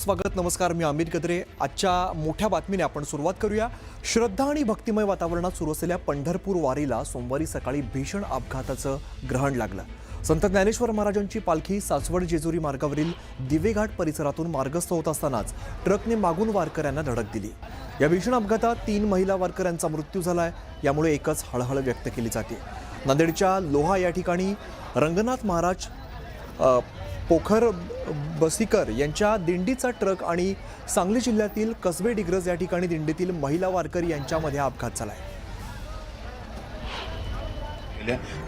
स्वागत. नमस्कार, मी अमित गद्रे. आजच्या मोठ्या बातमीने आपण सुरुवात करूया. श्रद्धा आणि भक्तिमय वातावरणात सुरू असलेल्या पंढरपूर वारीला सोमवारी सकाळी भीषण अपघाताचं ग्रहण लागलं. संत ज्ञानेश्वर महाराजांची पालखी सासवड जेजुरी मार्गावरील दिवेघाट परिसरातून मार्गस्थ होत असतानाच ट्रकने मागून वारकऱ्यांना धडक दिली. या भीषण अपघातात 3 महिला वारकऱ्यांचा मृत्यू झालाय. यामुळे एकच हळहळ व्यक्त केली जाते. नांदेडच्या लोहा या ठिकाणी रंगनाथ महाराज पोखर बसीकर यांच्या दिंडीचा ट्रक आणि सांगली जिल्ह्यातील कसबे डिग्रज या ठिकाणी दिंडीतील महिला वारकरी यांच्यामध्ये अपघात झालाय.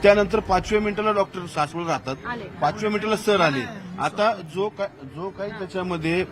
त्यानंतर 5व्या मिनिटाला डॉक्टर सासवड राहतात, 5व्या मिनिटाला सर आले. आता जो काही त्याच्यामध्ये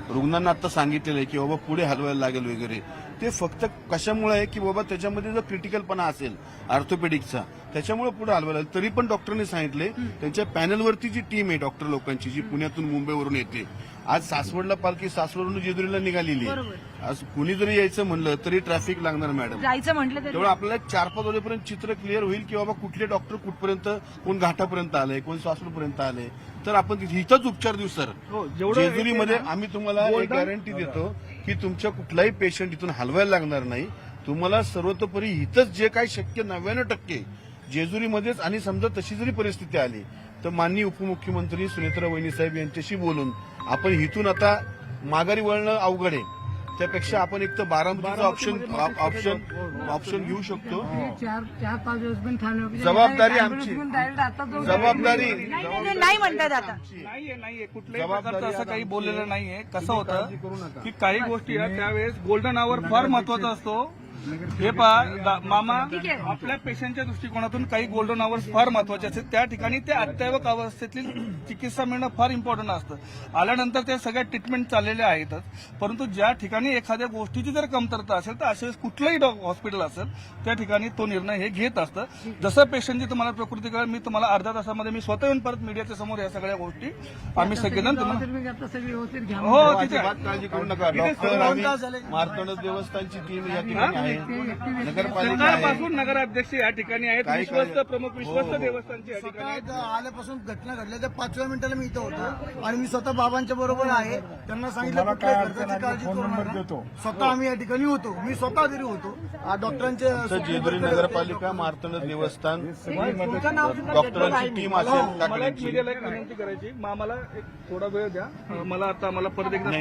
रुग्णांना आता सांगितलेलं आहे की बाबा पुढे हलवायला लागेल वगैरे, ते फक्त कशामुळे आहे की बाबा त्याच्यामध्ये जर क्रिटिकलपणा असेल ऑर्थोपेडिकचा त्याच्यामुळे पुढे हलवायला लागेल. तरी पण डॉक्टरने सांगितले, त्यांच्या पॅनलवरती जी टीम आहे डॉक्टर लोकांची जी पुण्यातून मुंबईवरून येते, आज सासवडला पालखी सासवडवरून जेजुरीला निघालेली आहे. आज कुणी जरी यायचं म्हणलं तरी ट्रॅफिक लागणार मॅडम. जायचं म्हटलं तेवढं आपल्याला 4-5 वाजेपर्यंत चित्र क्लिअर होईल की बाबा कुठले डॉक्टर कुठपर्यंत, कोण घाटापर्यंत आले, कोण सासवडपर्यंत आले, तर आपण इथंच उपचार देऊ सर. जेजुरीमध्ये आम्ही तुम्हाला एक गॅरंटी देतो की तुमच्या कुठलाही पेशंट इथून हलवायला लागणार नाही. तुम्हाला सर्वतोपरी इथंच जे काही शक्य 99% जेजुरीमध्येच, आणि समजा तशी जरी परिस्थिती आली तर माननीय उपमुख्यमंत्री सुनेत्रा वहिनी साहेब यांच्याशी बोलून आपण इथून आता माघारी वळणं अवघड आहे, त्यापेक्षा आपण एक तर बारामतीचा ऑप्शन घेऊ शकतो. 4-5 दिवस पण जबाबदारी आमची, जबाबदारी नाही म्हणतात आता. नाहीये कुठल्याही प्रकारचं असं काही बोललेलं नाहीये. कसं होतं की काही गोष्टी त्यावेळेस गोल्डन आवर फार महत्वाचा असतो. हे पहा मामा, आपल्या पेशंटच्या दृष्टिकोनातून काही गोल्डन आवर्स फार महत्वाचे असतात. त्या ठिकाणी ते अत्यावक अवस्थेतील चिकित्सा मिळणं फार इम्पॉर्टंट असतं. आल्यानंतर त्या सगळ्या ट्रीटमेंट चाललेल्या आहेतच, परंतु ज्या ठिकाणी एखाद्या गोष्टीची जर कमतरता असेल तर अशा कुठलंही हॉस्पिटल असेल त्या ठिकाणी तो निर्णय हे घेत असतं. जसं पेशंटची तुम्हाला प्रकृती कळेल, मी तुम्हाला अर्ध्या तासामध्ये मी स्वतः येऊन परत मीडियाच्या समोर या सगळ्या गोष्टी आम्ही सगळेजण हो तिथे काळजी करू नका. डॉक्टर आणि मार्तंड देवस्थानची टीम या ठिकाणी आहे, नगरपालिका सरकारपासून नगराध्यक्ष या ठिकाणी आहेत, विश्वस्त प्रमुख विश्वस्त देवस्थानचे या ठिकाणी आहेत. आल्यापासून घटना घडल्या त्या 5व्या मिनिटाला मी इथं होतो आणि मी स्वतः बाबांच्या बरोबर आहे. त्यांना सांगितलं कुठल्या खर्चाची काळजी करू नका. स्वतः आम्ही या ठिकाणी होतो, मी स्वतः घरी होतो. डॉक्टरांचे जेजुरी नगरपालिका, मार्तंड देवस्थान, डॉक्टरांची टीम असेल. मला एक मीडियाला एक विनंती करायची, आम्हाला एक थोडा वेळ द्या. मला परत एकदा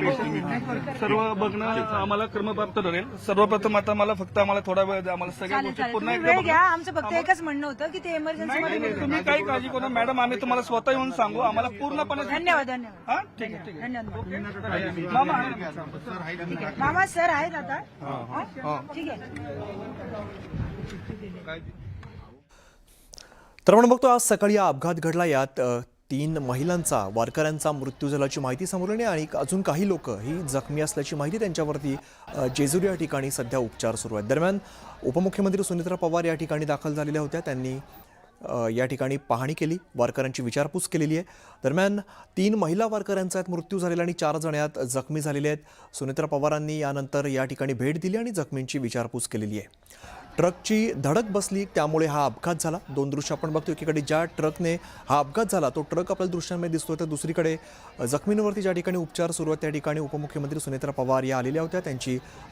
सर्व बघणं आम्हाला क्रमप्राप्त ठरेल. सर्वप्रथम आता आम्हाला थोडा वेळ द्या. आम्हाला सगळ्या गोष्टी पुन्हा एकदा वेळ घ्या. आमचं फक्त एकच म्हणणं होतं की ते इमर्जन्सी मध्ये. तुम्ही काही काळजी करू नका मॅडम, आम्ही तुम्हाला स्वतः येऊन सांगू. आम्हाला पूर्णपणे धन्यवाद. हा ठीक आहे. धन्यवाद. मामा मामा सर आहेत आता. ठीक आहे. तर आपण बघतो आज सकाळी हा अपघात घडला. यात 3 महिलांचा, वारकऱ्यांचा मृत्यू झाल्याची माहिती समोर येणे आणि अजून काही लोक ही जखमी असल्याची माहिती त्यांच्यावरती जेजुरी या ठिकाणी सध्या उपचार सुरू आहेत. दरम्यान उपमुख्यमंत्री सुनेत्रा पवार या ठिकाणी दाखल झालेल्या होत्या. त्यांनी या ठिकाणी पाहणी केली, वारकऱ्यांची विचारपूस केलेली आहे. दरम्यान 3 महिला वारकऱ्यांचा यात मृत्यू झालेला आणि 4 जण यात जखमी झालेले आहेत. सुनेत्रा पवारांनी यानंतर या ठिकाणी भेट दिली आणि जखमींची विचारपूस केलेली आहे. ट्रकची धडक बसली त्यामुळे हा अपघात झाला. 2 दृश्य आपण बघतो. एकीकडे ज्या ट्रकने हा अपघात झाला तो ट्रक आपल्याला दृश्यांमध्ये दिसतोय, तर दुसरीकडे जखमींवरती ज्या ठिकाणी उपचार सुरू आहेत त्या ठिकाणी उपमुख्यमंत्री सुनेत्रा पवार या आलेल्या होत्या.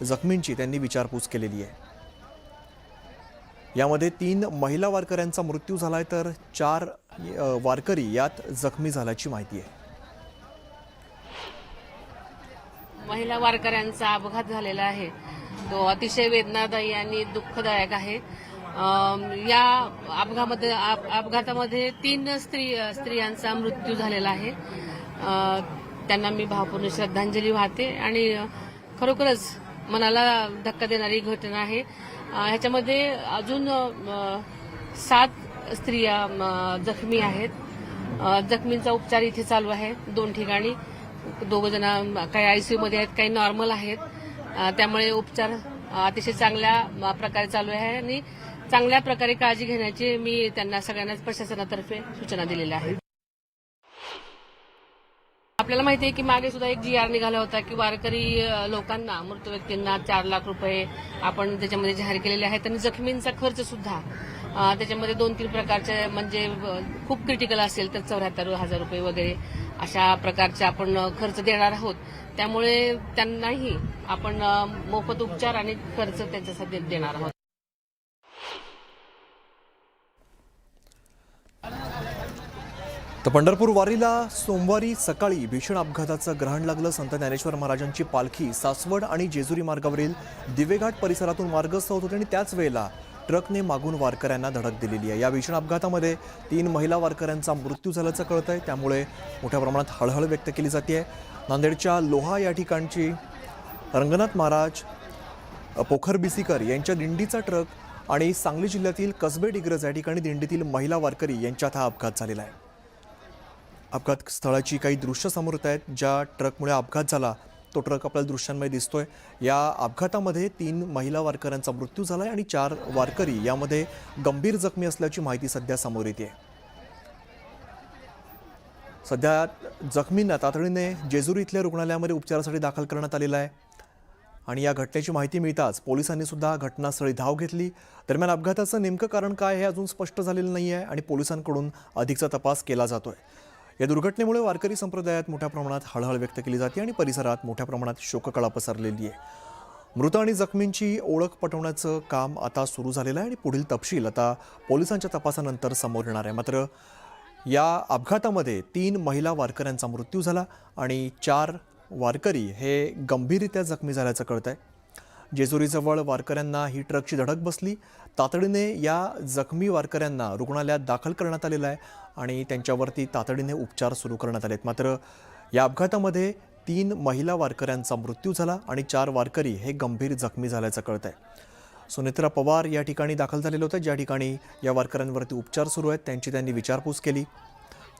जखमींची त्यांनी विचारपूस केलेली आहे. यामध्ये 3 महिला वारकऱ्यांचा मृत्यू झालाय तर 4 वारकरी यात जखमी झाल्याची माहिती आहे. महिला वारकऱ्यांचा अपघात झालेला आहे, तो अतिशय वेदनादायी आणि दुःखदायक आहे. या अपघातामध्ये 3 स्त्रियांचा मृत्यू झालेला आहे. त्यांना मी भावपूर्ण श्रद्धांजली वाहते आणि खरोखरच मनाला धक्का देणारी घटना आहे. ह्याच्यामध्ये अजून 7 स्त्रिया जखमी आहेत. जखमींचा उपचार इथे चालू आहे 2 ठिकाणी. 2 जण काही आयसीयू मध्ये आहेत, काही नॉर्मल आहेत. त्यामुळे उपचार अतिशय चांगल्या प्रकारे चालू आहे आणि चांगल्या प्रकारे काळजी घेण्याची मी त्यांना सगळ्यांनाच प्रशासनातर्फे सूचना दिलेल्या आहेत. आपल्याला माहिती आहे की मागे सुद्धा एक GR निघाला होता की वारकरी लोकांना, मृत व्यक्तींना 4 लाख रुपये आपण त्याच्यामध्ये जाहीर केलेले आहेत आणि जखमींचा खर्च सुद्धा त्याच्यामध्ये 2-3 प्रकारचे म्हणजे खूप क्रिटिकल असेल तर 74,000 रुपये वगैरे अशा प्रकारचे आपण खर्च देणार आहोत. त्यामुळे त्यांनाही आपण मोफत उपचार आणि खर्च त्यांच्यासाठी देणार आहोत. तर पंढरपूर वारीला सोमवारी सकाळी भीषण अपघाताचं ग्रहण लागलं. संत ज्ञानेश्वर महाराजांची पालखी सासवड आणि जेजुरी मार्गावरील दिवेघाट परिसरातून मार्गस्थ होत होती आणि त्याच वेळेला ट्रकने मागून वारकऱ्यांना धडक दिलेली आहे. या भीषण अपघातामध्ये 3 महिला वारकऱ्यांचा मृत्यू झाल्याचं कळतंय. त्यामुळे मोठ्या प्रमाणात हळहळ व्यक्त केली जाते. नांदेडच्या लोहा या ठिकाणची रंगनाथ महाराज पोखर बिसीकर यांच्या दिंडीचा ट्रक आणि सांगली जिल्ह्यातील कसबे डिग्रज या ठिकाणी दिंडीतील महिला वारकरी यांच्यात हा अपघात झालेला आहे. अपघात स्थळाची काही दृश्य समोर येत आहेत. ज्या ट्रकमुळे अपघात झाला तो ट्रक आपल्याला दृश्यांमध्ये दिसतोय. या अपघातामध्ये 3 महिला वारकऱ्यांचा मृत्यू झाला आहे आणि 4 वारकरी यामध्ये गंभीर जखमी असल्याची माहिती सध्या समोर येते. सध्या जखमींना तातडीने जेजुरी इथल्या रुग्णालयामध्ये उपचारासाठी दाखल करण्यात आलेलं आहे आणि या घटनेची माहिती मिळताच पोलिसांनी सुद्धा घटनास्थळी धाव घेतली. दरम्यान अपघाताचं नेमकं कारण काय हे अजून स्पष्ट झालेलं नाही आहे आणि पोलिसांकडून अधिकचा तपास केला जातोय. या दुर्घटनेमुळे वारकरी संप्रदायात मोठ्या प्रमाणात हळहळ व्यक्त केली जाते आणि परिसरात मोठ्या प्रमाणात शोककळा पसरलेली आहे. मृत आणि जखमींची ओळख पटवण्याचं काम आता सुरू झालेलं आहे आणि पुढील तपशील आता पोलिसांच्या तपासानंतर समोर येणार आहे. मात्र या अपघातामध्ये 3 महिला वारकऱ्यांचा मृत्यू झाला आणि 4 वारकरी हे गंभीररित्या जखमी झाल्याचं कळतंय. जेजुरीजवळ वारकऱ्यांना ही ट्रकची धडक बसली. तातडीने या जखमी वारकऱ्यांना रुग्णालयात दाखल करण्यात आलेलं आहे आणि त्यांच्यावरती तातडीने उपचार सुरू करण्यात आलेत. मात्र या अपघातामध्ये 3 महिला वारकऱ्यांचा मृत्यू झाला आणि 4 वारकरी हे गंभीर जखमी झाल्याचं कळतंय. सुनेत्रा पवार या ठिकाणी दाखल झालेले होते, ज्या ठिकाणी या वारकऱ्यांवरती उपचार सुरू आहेत. त्यांनी विचारपूस केली.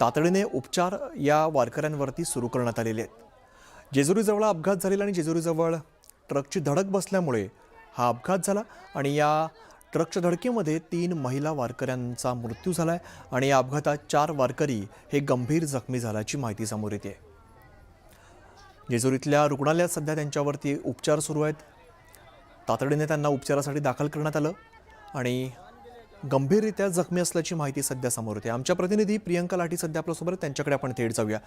तातडीने उपचार या वारकऱ्यांवरती सुरू करण्यात आलेले आहेत. जेजुरीजवळ अपघात झालेला आणि जेजुरीजवळ ट्रकची धडक बसल्यामुळे हा अपघात झाला आणि या ट्रकच्या धडकेमध्ये 3 महिला वारकऱ्यांचा मृत्यू झाला आहे आणि या अपघातात 4 वारकरी हे गंभीर जखमी झाल्याची माहिती समोर येते. जेजुरीतल्या रुग्णालयात सध्या त्यांच्यावरती उपचार सुरू आहेत. तातडीने त्यांना उपचारासाठी दाखल करण्यात आलं आणि गंभीररित्या जखमी असल्याची माहिती सध्या समोर येते. आमच्या प्रतिनिधी प्रियंका लाठी सध्या आपल्यासोबत, त्यांच्याकडे आपण थेट जाऊया.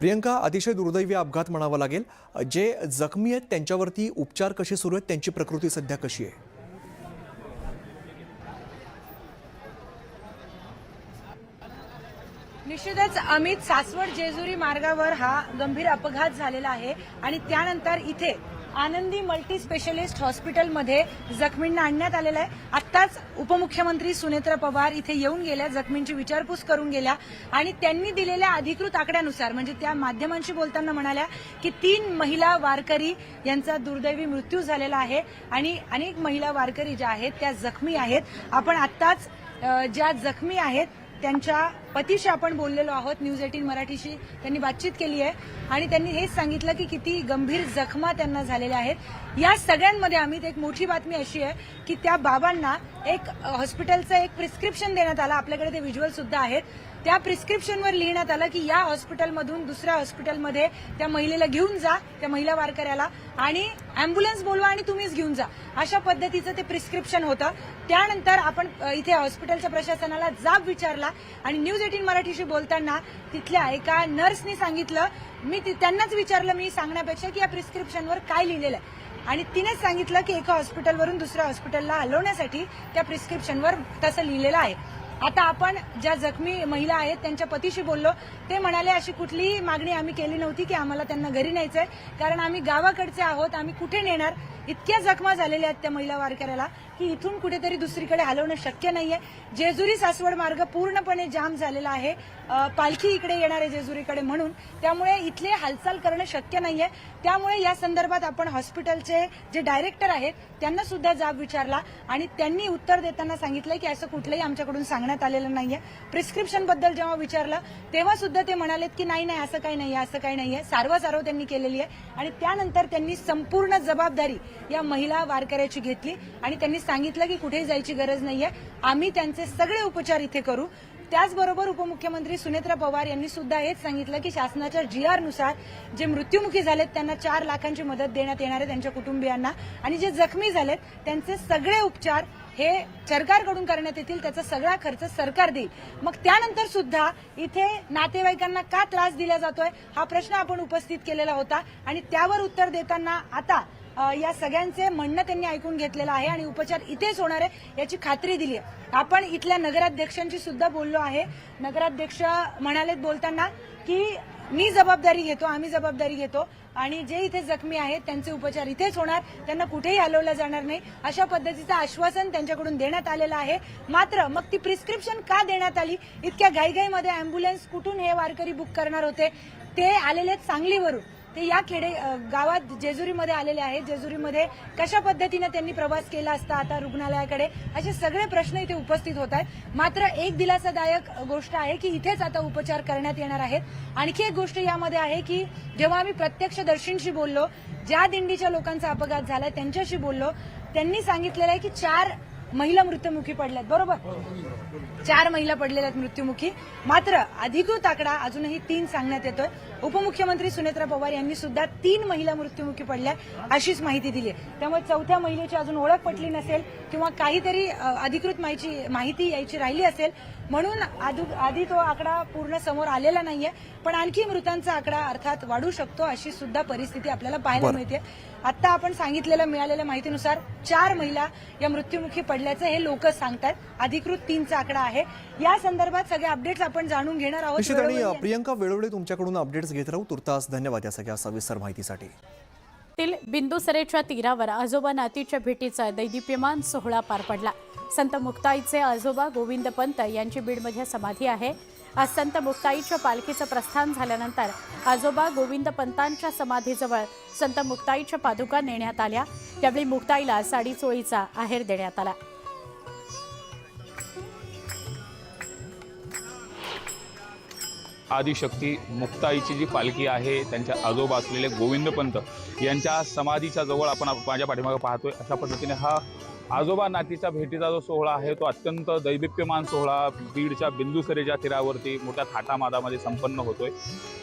प्रियंका, अतिशय दुर्दैवी अपघात म्हणावा लागेल. जे जखमी आहेत त्यांच्यावरती उपचार कसे सुरू आहेत, त्यांची प्रकृती सध्या कशी आहे? निश्चितच अमित, सासवड जेजुरी मार्गावर हा गंभीर अपघात झालेला आहे आणि त्यानंतर इथे आनंदी मल्टी स्पेशलिस्ट हॉस्पिटलमध्ये जखमींना आणण्यात आलेलं आहे. आत्ताच उपमुख्यमंत्री सुनेत्रा पवार इथे येऊन गेल्या, जखमींची विचारपूस करून गेल्या आणि त्यांनी दिलेल्या अधिकृत आकड्यानुसार म्हणजे त्या माध्यमांशी बोलताना म्हणाल्या की 3 महिला वारकरी यांचा दुर्दैवी मृत्यू झालेला आहे आणि अनेक महिला वारकरी ज्या आहेत त्या जखमी आहेत. आपण आत्ताच ज्या जखमी आहेत त्यांच्या पतीशी आपण बोललेलो आहोत. न्यूज 18 मराठीशी त्यांनी बातचीत केली आहे आणि त्यांनी हेच सांगितलं की किती गंभीर जखमा त्यांना झालेल्या आहेत. या सगळ्यांमध्ये आम्ही एक मोठी बातमी अशी आहे की त्या बाबांना एक हॉस्पिटलचं एक प्रिस्क्रिप्शन देण्यात आलं. आपल्याकडे ते व्हिज्युअल सुद्धा आहेत. त्या प्रिस्क्रिप्शनवर लिहिण्यात आलं की या हॉस्पिटलमधून दुसऱ्या हॉस्पिटलमध्ये त्या महिलेला घेऊन जा, त्या महिला वारकऱ्याला, आणि अँब्युलन्स बोलवा आणि तुम्हीच घेऊन जा, अशा पद्धतीचं ते प्रिस्क्रिप्शन होतं. त्यानंतर आपण इथे हॉस्पिटलच्या प्रशासनाला जाब विचारला आणि न्यूज 18 मराठीशी बोलताना तिथल्या एका नर्सनी सांगितलं, मी त्यांनाच विचारलं मी सांगण्यापेक्षा की या प्रिस्क्रिप्शनवर काय लिहिलेलं आहे, आणि तिनेच सांगितलं की एका हॉस्पिटलवरून दुसऱ्या हॉस्पिटलला हलवण्यासाठी त्या प्रिस्क्रिप्शनवर तसं लिहिलेलं आहे. आता आपण ज्या जखमी महिला आहेत त्यांच्या पतीशी बोललो. ते म्हणाले अशी कुठलीही मागणी आम्ही केली नव्हती की आम्हाला त्यांना घरी न्यायचंय, कारण आम्ही गावाकडचे आहोत, आम्ही कुठे नेणार. इतक्या जखमा झालेल्या आहेत त्या महिला वारकऱ्याला की इथून कुठेतरी दुसरीकडे हलवणं शक्य नाहीये. जेजुरी सासवड मार्ग पूर्णपणे जाम झालेला आहे. पालखी इकडे येणार आहे जेजुरीकडे म्हणून, त्यामुळे इथले हालचाल करणं शक्य नाहीये. त्यामुळे या संदर्भात आपण हॉस्पिटलचे जे डायरेक्टर आहेत त्यांना सुद्धा जाब विचारला आणि त्यांनी उत्तर देताना सांगितलंय की असं कुठलंही आमच्याकडून सांगण्यात आलेलं नाहीये. प्रिस्क्रिप्शन बद्दल जेव्हा विचारलं तेव्हा सुद्धा ते म्हणालेत की नाही असं काही नाहीये, असं काही नाहीये. सारवासारव त्यांनी केलेली आहे आणि त्यानंतर त्यांनी संपूर्ण जबाबदारी या महिला वारकऱ्याची घेतली आणि त्यांनी सांगितलं की कुठेही जायची गरज नाहीये, आम्ही त्यांचे सगळे उपचार इथे करू. त्याचबरोबर उपमुख्यमंत्री सुनेत्रा पवार यांनी सुद्धा हेच सांगितलं की शासनाच्या GR नुसार जे मृत्युमुखी झालेत त्यांना 4 लाखांची मदत देण्यात येणार आहे त्यांच्या कुटुंबियांना, आणि जे जखमी झालेत त्यांचे सगळे उपचार हे सरकारकडून करण्यात येतील, त्याचा सगळा खर्च सरकार देईल. मग त्यानंतर सुद्धा इथे नातेवाईकांना का त्रास दिला जातोय हा प्रश्न आपण उपस्थित केलेला होता आणि त्यावर उत्तर देताना आता या सगळ्यांचे म्हणणं त्यांनी ऐकून घेतलेलं आहे आणि उपचार इथेच होणार आहे याची खात्री दिली आहे. आपण इथल्या नगराध्यक्षांशी सुद्धा बोललो आहे. नगराध्यक्ष म्हणालेत बोलताना की मी जबाबदारी घेतो, आम्ही जबाबदारी घेतो आणि जे इथे जखमी आहेत त्यांचे उपचार इथेच होणार, त्यांना कुठेही हलवलं जाणार नाही अशा पद्धतीचं आश्वासन त्यांच्याकडून देण्यात आलेलं आहे. मात्र मग ती प्रिस्क्रिप्शन का देण्यात आली? इतक्या घाईघाईमध्ये अँब्युलन्स कुठून हे वारकरी बुक करणार होते? ते आलेले सांगलीवरून, ते या गावात जेजुरीमध्ये आलेले आहेत. जेजुरीमध्ये कशा पद्धतीने त्यांनी प्रवास केला असता आता रुग्णालयाकडे, असे सगळे प्रश्न इथे उपस्थित होत आहेत. मात्र एक दिलासादायक गोष्ट आहे की इथेच आता उपचार करण्यात येणार आहेत. आणखी एक गोष्ट यामध्ये आहे की जेव्हा आम्ही प्रत्यक्षदर्शींशी बोललो, ज्या दिंडीच्या लोकांचा अपघात झालाय त्यांच्याशी बोललो, त्यांनी सांगितलेलं आहे की 4 महिला मृत्युमुखी पडल्यात. बरोबर, 4 महिला पडलेल्या आहेत मृत्युमुखी. मात्र अधिकृत आकडा अजूनही 3 सांगण्यात येतोय. उपमुख्यमंत्री सुनेत्रा पवार यांनी सुद्धा 3 महिला मृत्युमुखी पडल्या अशीच माहिती दिली आहे. त्यामुळे 4थ्या महिलेची अजून ओळख पटली नसेल किंवा काहीतरी अधिकृत माहिती यायची राहिली असेल म्हणून आधी तो आकडा पूर्ण समोर आलेला नाहीये. पण आणखी मृतांचा आकडा अर्थात वाढू शकतो अशी सुद्धा परिस्थिती आपल्याला पाहायला मिळते. आता आपण मिळालेल्या माहितीनुसार 4 महिला या मृत्युमुखी पडल्याचं हे लोक सांगतात. अधिकृत 3चा आकडा आहे. या संदर्भात सगळे अपडेट्स आपण जाणून घेणार आहोत. निश्चित. आणि प्रियंका, वेळोवेळी तुमच्याकडून अपडेट्स घेत राहू. तुर्तास धन्यवाद या सगळ्या सविस्तर माहितीसाठी. बिंदुसरेच्या तीरावर आजोबा नातीच्या भेटीचा दैदिप्यमान सोहळा पार पडला. संत मुक्ताईचे आजोबा गोविंद पंत यांची बीडमध्ये समाधी आहे. आज संत मुक्ताईच्या पालखीचं प्रस्थान झाल्यानंतर आजोबा गोविंद पंतांच्या समाधीजवळ संत मुक्ताईच्या पादुका नेण्यात आल्या. त्यावेळी मुक्ताईला साडी चोळीचा आहेर देण्यात आला. आदिशक्ती मुक्ताईची जी पालखी आहे त्यांच्या आजोबा असलेले गोविंद पंत यांच्या समाधीच्या जवळ आपण माझ्या पाठीमागे पाहतोय. अशा पद्धतीने हा आजोबा नातीच्या भेटीचा जो सोहळा आहे तो अत्यंत दैदिप्यमान सोहळा बीडच्या बिंदुसरेच्या तीरावरती मोठ्या थाटामाटामध्ये संपन्न होतोय.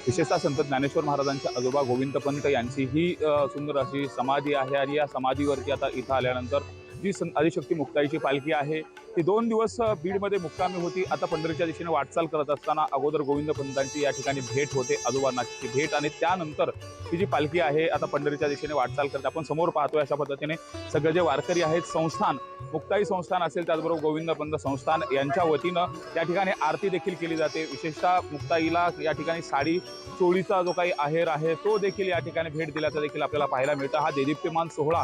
विशेषतः संत ज्ञानेश्वर महाराजांच्या आजोबा गोविंद पंत यांची ही सुंदर अशी समाधी आहे आणि या समाधीवरती आता इथं आल्यानंतर जी आदिशक्ती मुक्ताईची पालखी आहे ती 2 दिवस बीडमध्ये मुक्कामी होती. आता पंढरीच्या दिशेने वाटचाल करत असताना अगोदर गोविंद पंतांची या ठिकाणी भेट होते, आजोबा नातीची भेट, आणि त्यानंतर ही जी पालखी आहे आता पंढरीच्या दिशेने वाटचाल करते. आपण समोर पाहतोय अशा पद्धतीने सगळे जे वारकरी आहेत, संस्थान मुक्ताई संस्थान असेल त्याचबरोबर गोविंद पंत संस्थान यांच्या वतीनं या ठिकाणी आरती देखील केली जाते. विशेषतः मुक्ताईला या ठिकाणी साडी चोळीचा जो काही आहेर आहे तो देखील या ठिकाणी भेट दिल्याचं देखील आपल्याला पाहायला मिळतं. हा दैदिप्यमान सोहळा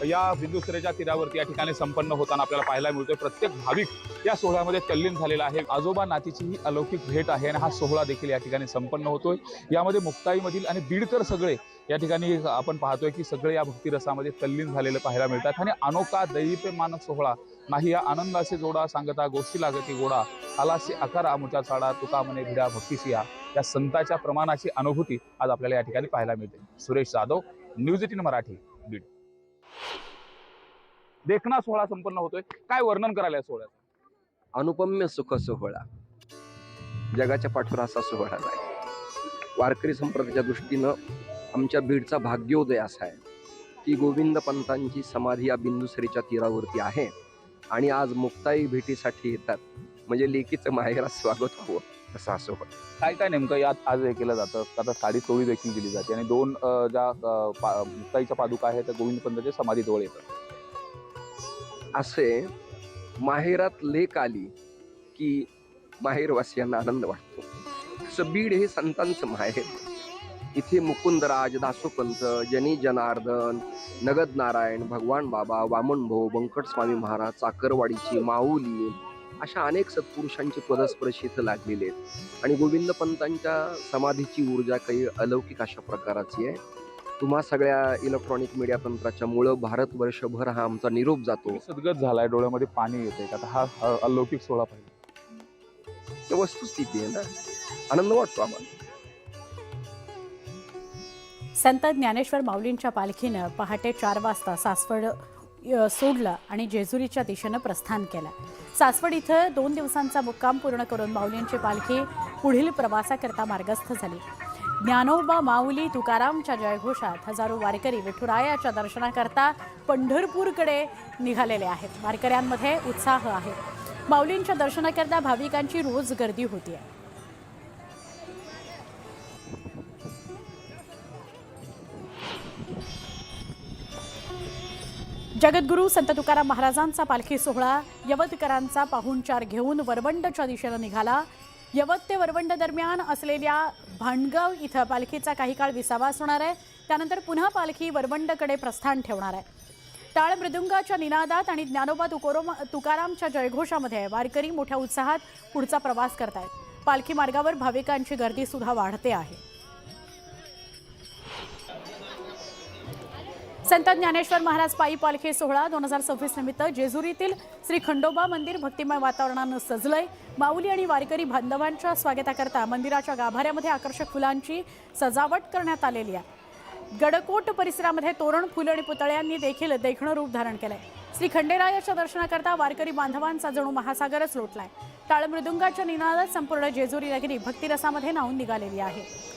या बिंदुसरेच्या तीरावरती या ठिकाणी संपन्न होताना आपल्याला पाहायला मिळतोय. प्रत्येक भाविक या सोहळ्यामध्ये तल्लीन झालेला आहे. आजोबा नातीची ही अलौकिक भेट आहे आणि हा सोहळा देखील या ठिकाणी संपन्न होतोय. यामध्ये मुक्ताईमधील आणि बीडकर सगळे या ठिकाणी आपण पाहतोय की सगळे या भक्तिरसामध्ये तल्लीन झालेले पाहायला मिळतात. आणि अनोखा दैदिप्यमान सोहळा नाही या आनंदाचे जोडा सांगता गोष्टी लागती गोडा आलासी आकार आमुचा चाडा तुका मने भिडा भक्तिसिया या संताच्या प्रमाणाची अनुभूती आज आपल्याला या ठिकाणी पाहायला मिळते. सुरेश जाधव, न्यूज 18 मराठी, बीड. देखणा सोहळा संपन्न होतोय. काय वर्णन करायला या सोहळ्याचं? अनुपम्य सुख सोहळा, जगाच्या पाठीवर असा सोहळा नाही. वारकरी संप्रदायाच्या दृष्टीनं आमच्या बीडचा भाग्योदय असा आहे की गोविंद पंतांची समाधी या बिंदुसरीच्या तीरावरती आहे आणि आज मुक्ताई भेटीसाठी येतात. म्हणजे लेकीचं माहेरात स्वागत व्हावं असं असं होतं. काय काय नेमकं यात आज हे केलं जातं? आता साडी चोळी देखील दिली जाते आणि 2 ज्या मुक्ताईच्या पादुका आहेत त्या गोविंद पंतांच्या समाधीजवळ येतात. असे माहेरात लेक आली की माहेरवासियांना आनंद वाटतो. तसं बीड हे संतांचं माहेर. इथे मुकुंदराज, दासोपंत, जनी जनार्दन, नगद नारायण, भगवान बाबा, वामन भाऊ, बंकट स्वामी महाराज, चाकरवाडीची माऊली अशा अनेक सत्पुरुषांची पदस्पर्शी इथं लागलेले आहेत. आणि गोविंद पंतांच्या समाधीची ऊर्जा काही अलौकिक अशा प्रकाराची आहे. तुम्हा सगळ्या इलेक्ट्रॉनिक मीडिया तंत्राच्या मुळे भारतवर्षभर हा आमचा निरोप जातो. सद्गत झालाय, डोळ्यामध्ये पाणी येते. आता हा अलौकिक सोहळा पाहिजे वस्तुस्थिती आहे ना, आनंद वाटतो आम्हाला. संत ज्ञानेश्वर माऊलींच्या पालखीनं पहाटे 4 वाजता सासवड सोडलं आणि जेजुरीच्या दिशेनं प्रस्थान केलं. सासवड इथं 2 दिवसांचा मुक्काम पूर्ण करून माऊलींची पालखी पुढील प्रवासाकरता मार्गस्थ झाली. ज्ञानोबा माऊली तुकारामच्या जयघोषात हजारो वारकरी विठुरायाच्या दर्शनाकरता पंढरपूरकडे निघालेले आहेत. वारकऱ्यांमध्ये उत्साह आहे. माऊलींच्या दर्शनाकरता भाविकांची रोज गर्दी होती आहे. जगद्गुरू संत तुकाराम महाराजांचा पालखी सोहळा यवतकरांचा पाहुणचार घेऊन वरवंडच्या दिशेनं निघाला. यवत ते वरवंड दरम्यान असलेल्या भांडगाव इथं पालखीचा काही काळ विसावास होणार आहे. त्यानंतर पुन्हा पालखी वरवंडकडे प्रस्थान ठेवणार आहे. टाळ मृदुंगाच्या निनादात आणि ज्ञानोबा तुकारामच्या जयघोषामध्ये वारकरी मोठ्या उत्साहात पुढचा प्रवास करतायत. पालखी मार्गावर भाविकांची गर्दी सुद्धा वाढते आहे. संत ज्ञानेश्वर महाराज पायी पालखी सोहळा 2026 निमित्त जेजुरीतील श्री खंडोबा मंदिर भक्तिमय वातावरणानं सजलंय. माऊली आणि वारकरी बांधवांच्या स्वागताकरता मंदिराच्या गाभाऱ्यामध्ये आकर्षक फुलांची सजावट करण्यात आलेली आहे. गडकोट परिसरामध्ये तोरण, फुलं आणि पुतळ्यांनी देखील देखणं रूप धारण केलंय. श्री खंडेरायाच्या दर्शनाकरता वारकरी बांधवांचा जणू महासागरच लोटलाय. टाळ मृदुंगाच्या निनादात संपूर्ण जेजुरी नगरी भक्तिरसामध्ये न्हाऊन निघालेली आहे.